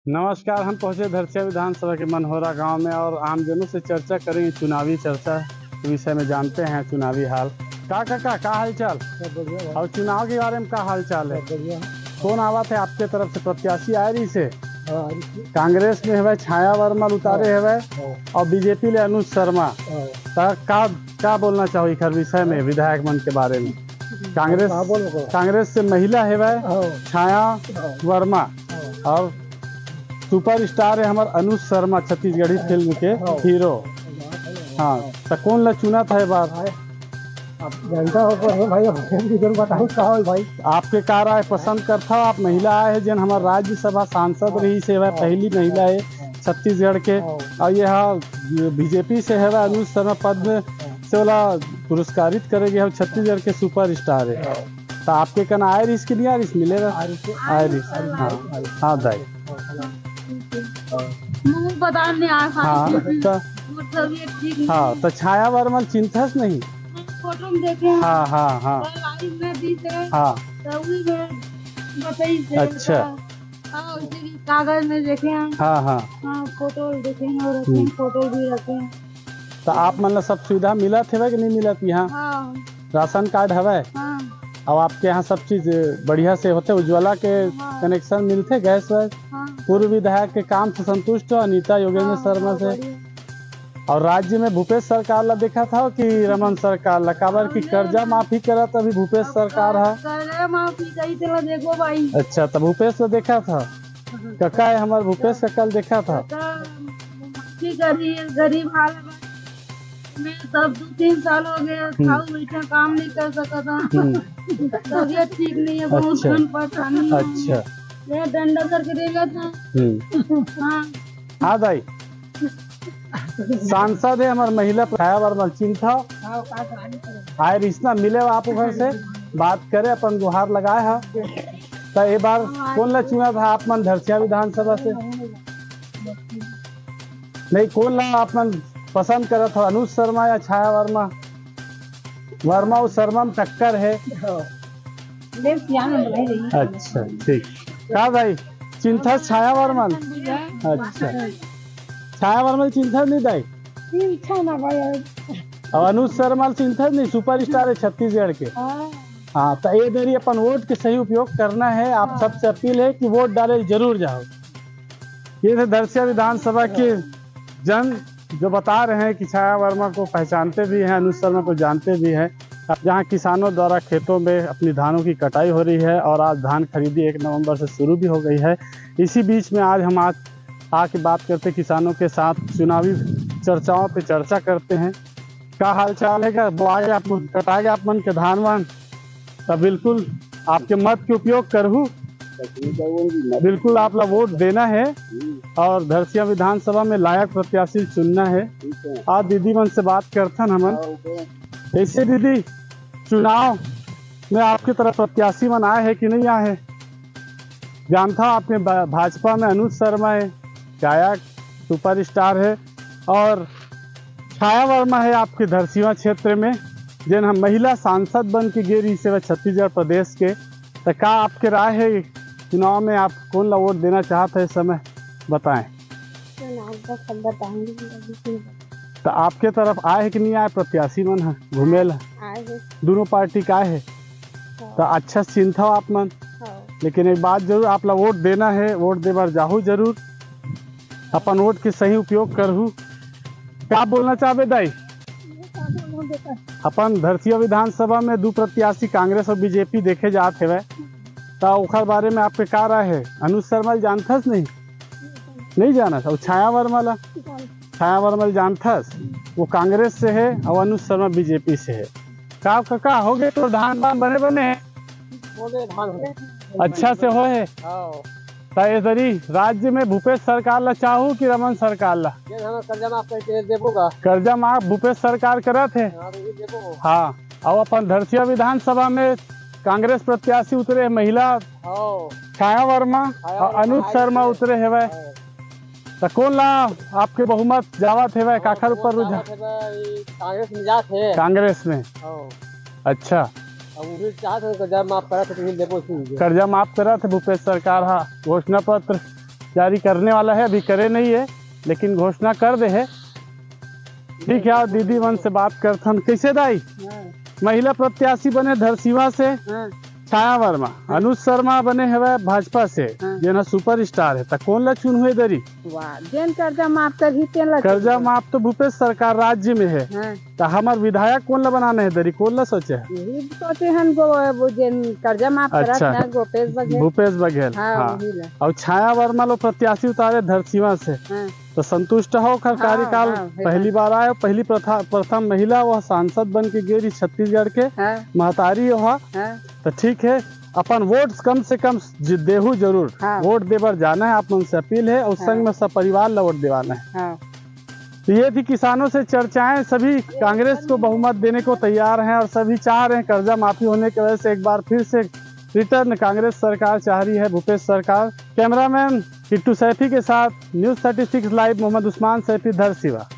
नमस्कार। हम पहुंचे धरसिया विधानसभा के मनहोरा गांव में और आमजनों से चर्चा करेंगे। चुनावी चर्चा के विषय में जानते हैं चुनावी हाल। का हाल चाल और चुनाव के बारे में का हाल चाल है? कौन आवा थे आपके तरफ से प्रत्याशी आए रही से? कांग्रेस में है छाया वर्मा उतारे है और बीजेपी ले अनुज शर्मा। का बोलना चाहो इस विषय में विधायक मन के बारे में? कांग्रेस से महिला है छाया वर्मा और सुपर स्टार है हमारे अनुज शर्मा, छत्तीसगढ़ी फिल्म के हीरो। हाँ, तो कौन ला चुना था बार? जनता हो भाई, बताओ का हो भाई। आपके का राय पसंद करता हो? आप महिला आए है जन हमारे राज्यसभा सांसद रही से है, पहली महिला है छत्तीसगढ़ के। और यह बीजेपी से है अनुज शर्मा, पद्म से वाला पुरस्कारित करेगी। हम छत्तीसगढ़ के सुपर स्टार है। तो आपके कना आए रिस के नहीं आ रिस मिलेगा? आए रिस। हाँ दाई। हाँ तो छाया वर्मा चिंतस नहीं? फोटो में देखे। हाँ हाँ हाँ हाँ। अच्छा, कागज में देखे हैं। हाँ हाँ हाँ, फोटो देखे हैं और फोटो भी रखे हैं। तो आप मतलब सब सुविधा मिलत है कि नहीं मिलत यहाँ? हाँ। राशन कार्ड है? हाँ। और आपके यहाँ सब चीज बढ़िया से होते? उज्ज्वला के कनेक्शन मिलते? गैस वैस? हाँ। पूर्व विधायक के काम से संतुष्ट हो अनीता योगेंद्र शर्मा से? और राज्य में भूपेश सरकार ला देखा था कि रमन सरकार ला? काबर की कर्जा माफी करत अभी भूपेश सरकार है। कर्जा माफी कही तो देखो भाई। अच्छा, तो भूपेश को देखा था? कका है हमारे भूपेश का कल देखा था? गरीब हाल में सब 2-3 साल हो गए, बैठा काम नहीं कर सका था। तबियत ठीक नहीं है, बहुत परेशानी है। अच्छा, डंडा करके देगा था। हाँ दाई। सांसद है हमारे महिला छाया वर्मा, चिंता आए रिश्ता मिले आप घर से बात करे, अपन गुहार लगाए है। तो ये बार कौन ला चुना था आप मन धरसिया विधानसभा से? नहीं, कौन ला आप मन पसंद करा था, अनुज शर्मा या छाया वर्मा? वर्मा और शर्मा में टक्कर है। अच्छा ठीक। का भाई चिंता छाया वर्मा? अच्छा, छाया वर्मा चिंता नहीं दाई? और अनुज शर्मा चिंता नहीं? सुपर स्टार है छत्तीसगढ़ के। हाँ, तो ये मेरी अपन वोट के सही उपयोग करना है। आप सबसे अपील है कि वोट डाले जरूर जाओ। ये थे धरसिया विधानसभा के जन जो बता रहे हैं कि छाया वर्मा को पहचानते भी हैं, अनुज शर्मा को जानते भी हैं। अब जहाँ किसानों द्वारा खेतों में अपनी धानों की कटाई हो रही है और आज धान खरीदी 1 नवंबर से शुरू भी हो गई है। इसी बीच में आज हम आके बात करते किसानों के साथ, चुनावी चर्चाओं पे चर्चा करते हैं। क्या हाल चाल है? क्या बोआगे आप कटाएगा आप मन के धान वान? तो बिल्कुल आपके मत के उपयोग करूँ, बिल्कुल आप लोग वोट देना है और धरसिया विधानसभा में लायक प्रत्याशी चुनना है। आज दीदी मन से बात करथन हमन। ऐसे दीदी, चुनाव में आपकी तरफ प्रत्याशी मन आए है कि नहीं आए है? जानता आपने भाजपा में अनुज शर्मा है, गायक सुपर स्टार है, और छाया वर्मा है आपके धरसिया क्षेत्र में, जिन हम महिला सांसद बन के गिरी से छत्तीसगढ़ प्रदेश के। तो क्या आपके राय है चुनाव में आप कौन ला वोट देना चाहते हैं इस समय? बताएं। तो आपके तरफ आए है कि नहीं आए प्रत्याशी मन है घूमेला? दोनों पार्टी का है तो अच्छा चिंता हो आप मन। लेकिन एक बात जरूर, आप लोग वोट देना है, वोट दे बार जाहू जरूर, अपन वोट के सही उपयोग करूँ। क्या बोलना चाहबे दाई? अपन धरसिया विधानसभा में 2 प्रत्याशी कांग्रेस और बीजेपी देखे जाते हैं, तो ओखर बारे में आपके क्या राय है? अनुज शर्मा जानथस नहीं जाना था? छाया वर्मा ला? छाया वर्मा जानथस, वो कांग्रेस से है और अनुज शर्मा बीजेपी से है। का हो गए तो धान बान बने अच्छा से हो है। तरी राज्य में भूपेश सरकार ला चाहू कि रमन सरकार ला? कर्जा माफ भूपेश सरकार करत है। हाँ, और अपन धरसिया विधानसभा में कांग्रेस प्रत्याशी उतरे महिला छाया वर्मा और अनुज शर्मा उतरे है। तो कौन ला आपके बहुमत जावत है? काखर ऊपर रुझान? कांग्रेस में। अच्छा, कर्जा माफ करा थे भूपेश सरकार। हाँ, घोषणा पत्र जारी करने वाला है, अभी करे नहीं है लेकिन घोषणा कर दे है। ठीक है, और दीदी मन से बात करते हम। कैसे दाई? महिला प्रत्याशी बने धरसीवा से छाया वर्मा, अनुज शर्मा बने हवे भाजपा से जेना सुपर स्टार है, त कौन ला चुन हुए दरी? जेन कर्जा माफ कर ही तेन ला कर्जा माफ तो भूपेश सरकार राज्य में है, तो हमार विधायक कौन ला बनाने है दरी? कौन ला सोचे है? यही सोचे हन वो जेन कर्जा माफ करत अच्छा। ना भूपेश बघेल। हाँ, वही ला। और छाया वर्मा लो प्रत्याशी उतारे धरसीवा से, तो संतुष्ट हो कर कार्यकाल पहली बार आए, पहली प्रथम महिला वह सांसद बन के गेरी छत्तीसगढ़ के महतारी वह। तो ठीक है, अपन वोट कम से कम देहू जरूर, वोट देवर जाना है, आप उनसे अपील है, उस संग में सब परिवार ला वोट दिवाना है। तो ये थी किसानों से चर्चाएं। सभी कांग्रेस को बहुमत देने को तैयार हैं और सभी चाह रहे हैं कर्जा माफी होने की वजह से एक बार फिर से रिटर्न कांग्रेस सरकार चाह रही है, भूपेश सरकार। कैमरामैन किट्टू सैफी के साथ न्यूज़ 36 लाइव मोहम्मद उस्मान सैफी धरसीवा।